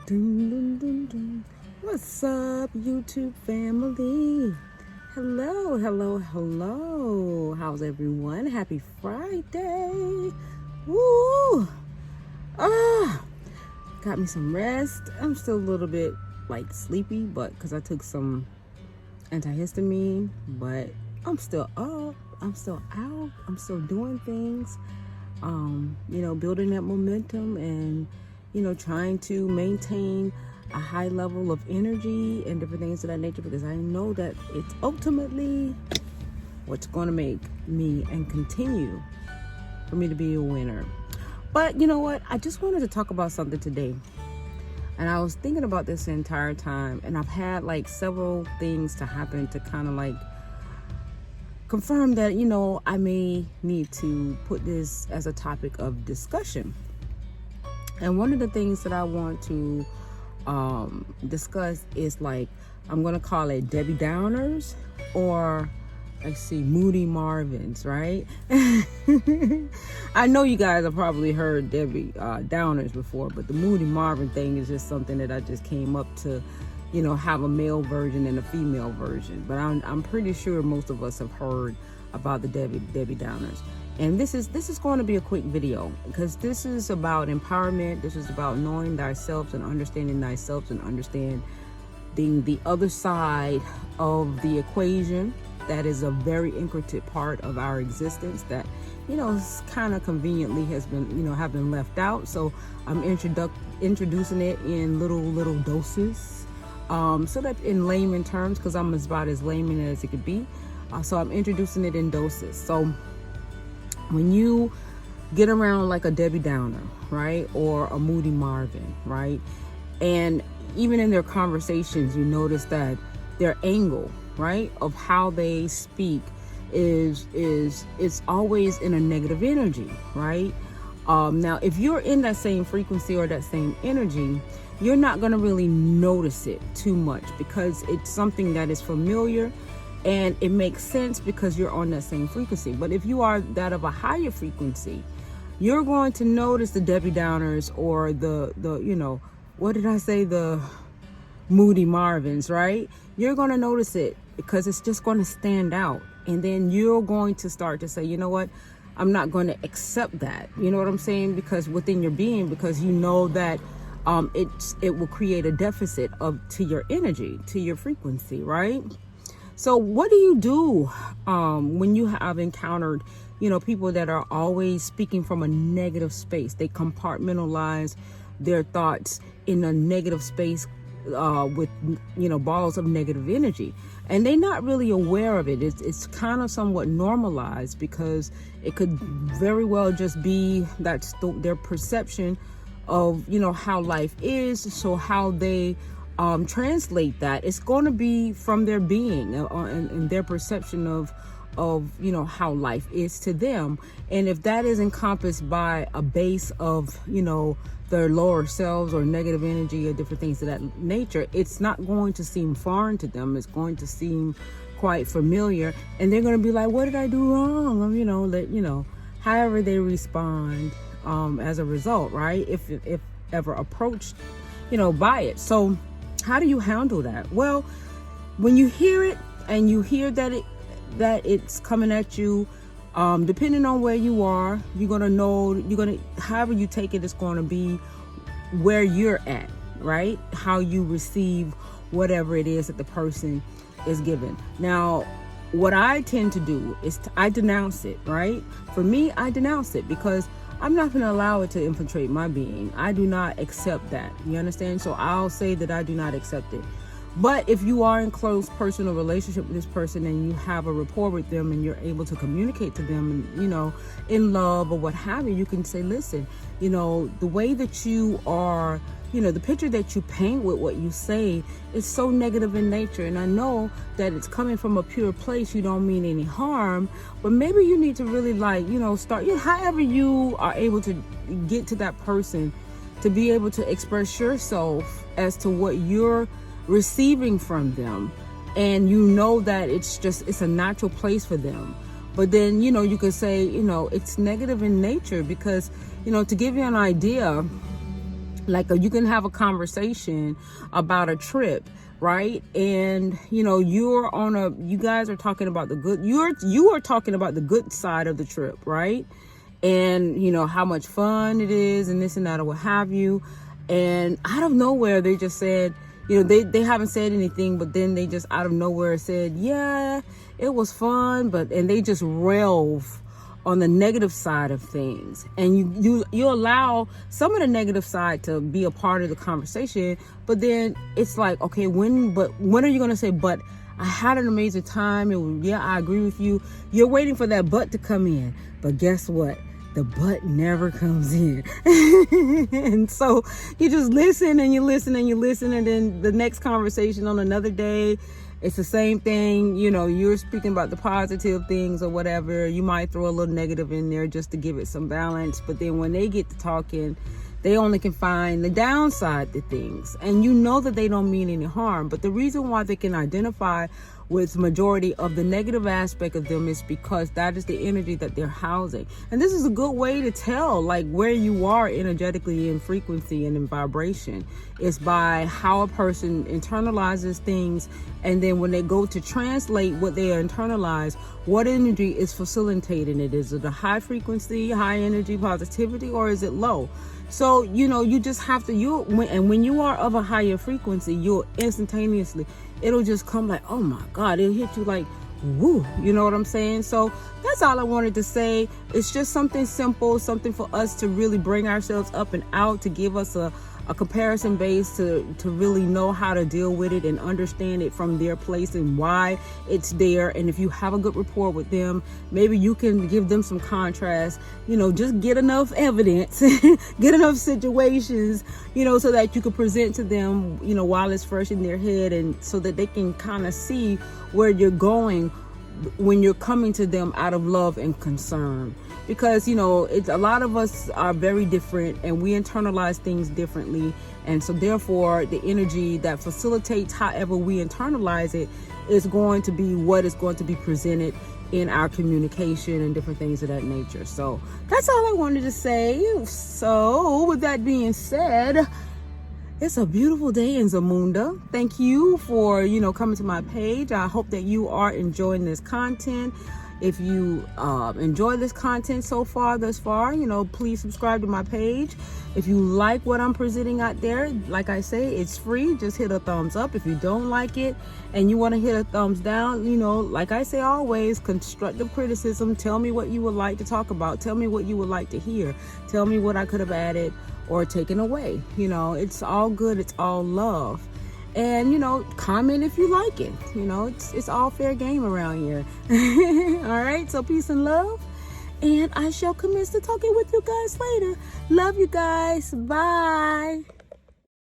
Dun, dun, dun, dun. What's up, YouTube family? Hello, hello, hello. How's everyone? Happy Friday. Woo! Got me some rest. I'm still a little bit sleepy, but because I took some antihistamine, but I'm still up. I'm still out. I'm still doing things. Building that momentum and trying to maintain a high level of energy and different things of that nature, because I know that it's ultimately what's going to make me and continue for me to be a winner. But you know what? I just wanted to talk about something today. And I was thinking about this the entire time, and I've had several things to happen to kind of confirm that, I may need to put this as a topic of discussion. And one of the things that I want to discuss is I'm going to call it Debbie Downers, or Moody Marvins, right? I know you guys have probably heard Debbie Downers before, but the Moody Marvin thing is just something that I just came up to, have a male version and a female version. But I'm pretty sure most of us have heard about the Debbie Downers. And this is going to be a quick video, because this is about empowerment. This is about knowing thyself and understanding thyself and understanding the other side of the equation. That is a very intricate part of our existence that, kind of conveniently has been, have been left out. So I'm introducing it in little doses, so that in layman terms, because I'm about as layman as it could be. So I'm introducing it in doses. So when you get around a Debbie Downer, right, or a Moody Marvin, right, and even in their conversations, you notice that their angle, right, of how they speak is always in a negative energy, right? Now, if you're in that same frequency or that same energy, you're not going to really notice it too much, because it's something that is familiar. And it makes sense because you're on that same frequency. But if you are that of a higher frequency, you're going to notice the Debbie Downers, or the Moody Marvins, right? You're going to notice it because it's just going to stand out. And then you're going to start to say, you know what? I'm not going to accept that. You know what I'm saying? Because within your being, because you know that it will create a deficit to your energy, to your frequency, right? So what do you do when you have encountered, people that are always speaking from a negative space? They compartmentalize their thoughts in a negative space with, balls of negative energy. And they're not really aware of it. It's kind of somewhat normalized, because it could very well just be that's their perception of, how life is. So how they translate that, it's going to be from their being and their perception of how life is to them. And if that is encompassed by a base of their lower selves or negative energy or different things of that nature, it's not going to seem foreign to them. It's going to seem quite familiar, and they're going to be like, what did I do wrong? However they respond as a result, right? If ever approached by it. So how do you handle that? Well, when you hear it and you hear that it's coming at you, depending on where you are, however you take it, it's going to be where you're at, right? How you receive whatever it is that the person is given. Now, what I tend to do is I denounce it, right? For me, I denounce it, because I'm not going to allow it to infiltrate my being. I do not accept that. You understand? So I'll say that I do not accept it. But if you are in close personal relationship with this person and you have a rapport with them and you're able to communicate to them, and, in love or what have you, you can say, listen, the way that you are, the picture that you paint with what you say is so negative in nature. And I know that it's coming from a pure place. You don't mean any harm, but maybe you need to really start, however you are able to get to that person, to be able to express yourself as to what you're receiving from them. And that it's a natural place for them. But then, you could say, it's negative in nature, because, to give you an idea, Like you can have a conversation about a trip, right? And you guys are talking about the good, you are talking about the good side of the trip, right? And how much fun it is and this and that or what have you. And out of nowhere they just said, they haven't said anything, but then they just out of nowhere said, yeah, it was fun, and they just relve on the negative side of things. And you allow some of the negative side to be a part of the conversation, but then it's like, okay, when are you going to say, but I had an amazing time, and yeah, I agree with you. You're waiting for that but to come in, but guess what? The but never comes in. And so you just listen and you listen and you listen, and then the next conversation on another day, it's the same thing. You're speaking about the positive things or whatever. You might throw a little negative in there just to give it some balance. But then when they get to talking, they only can find the downside to things. And that they don't mean any harm. But the reason why they can identify with majority of the negative aspect of them is because that is the energy that they're housing. And this is a good way to tell like where you are energetically in frequency and in vibration. It's by how a person internalizes things, and then when they go to translate what they internalize, what energy is facilitating it. Is it a high frequency, high energy positivity, or is it low? So, you just have to, when you are of a higher frequency, you'll instantaneously, it'll just come like, oh my God, it'll hit you like, woo, you know what I'm saying? So that's all I wanted to say. It's just something simple, something for us to really bring ourselves up and out, to give us a comparison base to really know how to deal with it and understand it from their place and why it's there. And if you have a good rapport with them, maybe you can give them some contrast, just get enough evidence, get enough situations, so that you can present to them, while it's fresh in their head, and so that they can kind of see where you're going when you're coming to them out of love and concern. Because it's a lot of us are very different, and we internalize things differently, and so therefore the energy that facilitates however we internalize it is going to be what is going to be presented in our communication and different things of that nature. So that's all I wanted to say. So with that being said, it's a beautiful day in Zamunda. Thank you for coming to my page. I hope that you are enjoying this content. If you enjoy this content thus far, please subscribe to my page. If you like what I'm presenting out there, like I say, it's free. Just hit a thumbs up. If you don't like it and you want to hit a thumbs down, like I say always, constructive criticism. Tell me what you would like to talk about. Tell me what you would like to hear. Tell me what I could have added or taken away. It's all good. It's all love. And comment if you like it. It's all fair game around here. All right, so peace and love, and I shall commence to talking with you guys later. Love you guys. Bye.